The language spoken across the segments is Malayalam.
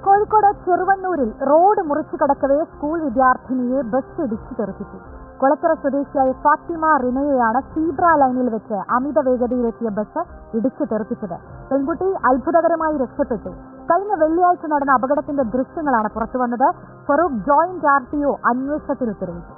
കോഴിക്കോട് ചെറുവണ്ണൂരിൽ റോഡ് മുറിച്ചു കടക്കവേ സ്കൂൾ വിദ്യാർത്ഥിനിയെ ബസ് ഇടിച്ചു തെറിപ്പിച്ചു. കൊളത്തറ സ്വദേശിയായ ഫാത്തിമ റിനയെയാണ് സീബ്ര ലൈനിൽ വെച്ച് അമിത വേഗതയിലെത്തിയ ബസ് ഇടിച്ചു തെറിപ്പിച്ചത്. പെൺകുട്ടി അത്ഭുതകരമായി രക്ഷപ്പെട്ടു. കഴിഞ്ഞ വെള്ളിയാഴ്ച നടന്ന അപകടത്തിന്റെ ദൃശ്യങ്ങളാണ് പുറത്തുവന്നത്. ഫറൂഖ് ജോയിന്റ് RTO അന്വേഷണത്തിന് ഉത്തരവിട്ടു.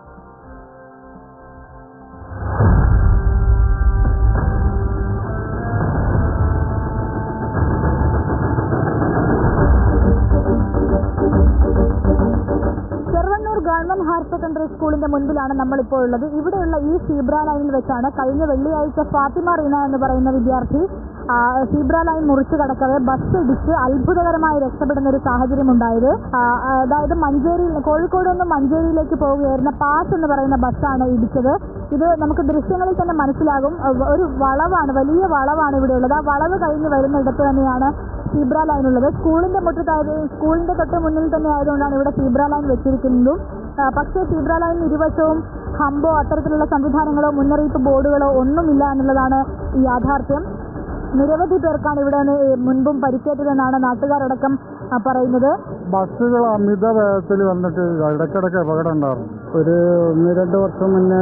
ഗവൺമെന്റ് ഹയർ സെക്കൻഡറി സ്കൂളിന്റെ മുൻപിലാണ് നമ്മളിപ്പോൾ ഉള്ളത്. ഇവിടെയുള്ള ഈ സീബ്ര ലൈനിൽ വെച്ചാണ് കഴിഞ്ഞ വെള്ളിയാഴ്ച ഫാത്തിമ റീന എന്ന് പറയുന്ന വിദ്യാർത്ഥി സീബ്ര ലൈൻ മുറിച്ചു കടക്കവേ ബസ് ഇടിച്ച് അത്ഭുതകരമായി രക്ഷപ്പെടുന്ന ഒരു സാഹചര്യം ഉണ്ടായത്. അതായത് കോഴിക്കോട് നിന്ന് മഞ്ചേരിയിലേക്ക് പോവുകയായിരുന്ന പാസ് എന്ന് പറയുന്ന ബസ്സാണ് ഇടിച്ചത്. ഇത് നമുക്ക് ദൃശ്യങ്ങളിൽ തന്നെ മനസ്സിലാകും. ഒരു വളവാണ്, വലിയ വളവാണ് ഇവിടെ ഉള്ളത്. ആ വളവ് കഴിഞ്ഞ് വരുന്നിടത്ത് തന്നെയാണ് സീബ്ര ലൈൻ ഉള്ളത്. സ്കൂളിന്റെ തൊട്ട് മുന്നിൽ തന്നെ ആയതുകൊണ്ടാണ് ഇവിടെ സീബ്ര ലൈൻ വെച്ചിരിക്കുന്നതും. പക്ഷേ സീബ്ര ലൈനിന് ഇരുവശവും ഹമ്പോ അത്തരത്തിലുള്ള സംവിധാനങ്ങളോ മുന്നറിയിപ്പ് ബോർഡുകളോ ഒന്നുമില്ല എന്നുള്ളതാണ് ഈ യാഥാർത്ഥ്യം. നിരവധി പേർക്കാണ് ഇവിടെ മുൻപും പരിക്കേറ്റതെന്നാണ് നാട്ടുകാരടക്കം പറയുന്നത്. ബസ്സുകൾ അമിത വേഗത്തിൽ വന്നിട്ട് ഇടയ്ക്കിടയ്ക്ക് അപകടം ഉണ്ടായിരുന്നു. ഒരു 1-2 വർഷം മുന്നേ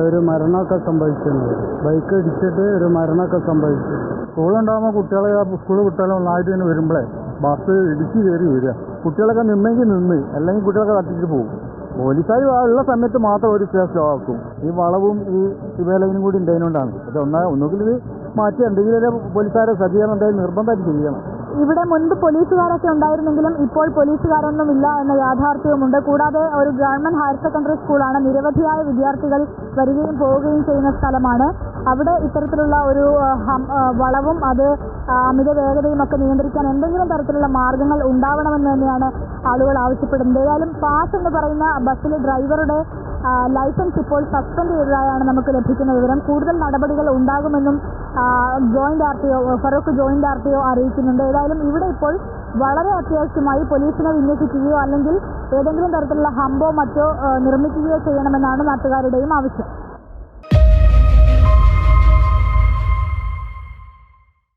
ഒരു മരണമൊക്കെ സംഭവിച്ചിരുന്നു. ബൈക്ക് ഇടിച്ചിട്ട് ഒരു മരണമൊക്കെ സംഭവിച്ചു. സ്കൂളുണ്ടാകുമ്പോൾ സ്കൂൾ കുട്ടികളെ ഒന്നായിട്ട് തന്നെ വരുമ്പോഴേ ബസ് ഇടിച്ച് കയറി വരിക. കുട്ടികളൊക്കെ നിന്നെങ്കിൽ നിന്ന്, അല്ലെങ്കിൽ കുട്ടികളൊക്കെ തട്ടിട്ട് പോകും. പോലീസുകാർ ഉള്ള സമയത്ത് മാത്രം ഒരു സ്റ്റേഷനാക്കും. ഈ വളവും ഈ ശിവലൈനും കൂടി ഉണ്ടായതുകൊണ്ടാണ്. അത് ഒന്നുകിൽ ഇത് മാറ്റി എന്തെങ്കിലും പോലീസുകാരെ സജ്ജീകരണം എന്തായാലും നിർബന്ധമായിട്ട് ചെയ്യണം. ഇവിടെ മുൻപ് പോലീസുകാരൊക്കെ ഉണ്ടായിരുന്നെങ്കിലും ഇപ്പോൾ പോലീസുകാരൊന്നും ഇല്ല എന്ന യാഥാർത്ഥ്യവുമുണ്ട്. കൂടാതെ ഒരു ഗവൺമെന്റ് ഹയർ സെക്കൻഡറി സ്കൂളാണ്. നിരവധിയായ വിദ്യാർത്ഥികൾ വരികയും പോവുകയും ചെയ്യുന്ന സ്ഥലമാണ്. അവിടെ ഇത്തരത്തിലുള്ള ഒരു വളവും അത് അമിത വേഗതയും ഒക്കെ നിയന്ത്രിക്കാൻ എന്തെങ്കിലും തരത്തിലുള്ള മാർഗങ്ങൾ ഉണ്ടാവണമെന്ന് തന്നെയാണ് ആളുകൾ ആവശ്യപ്പെടുന്നത്. ഏതായാലും പാസ് എന്ന് പറയുന്ന ബസ്സിലെ ഡ്രൈവറുടെ ലൈസൻസ് ഇപ്പോൾ സസ്പെൻഡ് ചെയ്തതായാണ് നമുക്ക് ലഭിക്കുന്ന വിവരം. കൂടുതൽ നടപടികൾ ഉണ്ടാകുമെന്നും ഫറൂഖ് ജോയിന്റ് RTO അറിയിക്കുന്നുണ്ട്. ഏതായാലും ഇവിടെ ഇപ്പോൾ വളരെ അത്യാവശ്യമായി പോലീസിനെ വിന്യസിക്കുകയോ അല്ലെങ്കിൽ ഏതെങ്കിലും തരത്തിലുള്ള ഹമ്പോ മറ്റോ നിർമ്മിക്കുകയോ ചെയ്യണമെന്നാണ് നാട്ടുകാരുടെയും ആവശ്യം.